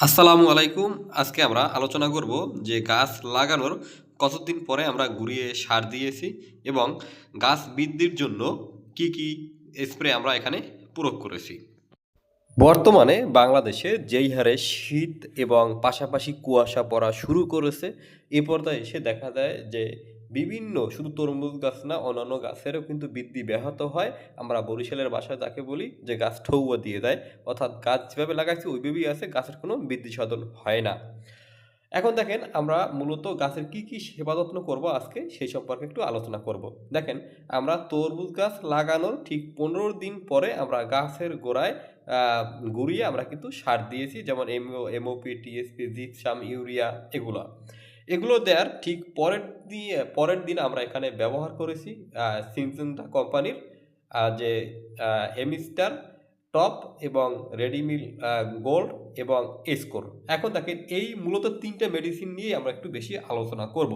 আসসালামু আলাইকুম। আজকে আমরা আলোচনা করব যে গাছ লাগানোর কতদিন পরে আমরা ঘুরিয়ে সার দিয়েছি এবং গাছ বৃদ্ধির জন্য কি স্প্রে আমরা এখানে প্রয়োগ করেছি। বর্তমানে বাংলাদেশে যেই হারে শীত এবং পাশাপাশি কুয়াশা পড়া শুরু করেছে, এ পর্যায়ে এসে দেখা যায় যে বিভিন্ন শুধু তরমুজ গাছ না অন্যান্য গাছেরও কিন্তু বৃদ্ধি ব্যাহত হয়। আমরা বরিশালের ভাষায় যাকে বলি যে গাছ ঠৌয়া দিয়ে দেয়। অর্থাৎ গাছ যেভাবে লাগাইছি ওইভাবেই আছে, গাছের কোনো বৃদ্ধি সাধন হয় না। এখন দেখেন আমরা মূলত গাছের কি সেবা যত্ন করব আজকে সেই সম্পর্কে একটু আলোচনা করব। দেখেন আমরা তরমুজ গাছ লাগানোর ঠিক ১৫ দিন পরে আমরা গাছের গোড়ায় আ গুঁড়িয়ে আমরা কিন্তু সার দিয়েছি। যেমন এমওপি, টিএসপি, জিপসাম, ইউরিয়া এগুলা। এগুলো দেয়ার ঠিক পরের দিন আমরা এখানে ব্যবহার করেছি সিনজেন্টা কোম্পানির যে এমিস্টার টপ এবং রেডিমিল গোল্ড এবং এসকোর। এখন দেখেন এই মূলত ৩ টা মেডিসিন নিয়েই আমরা একটু বেশি আলোচনা করব।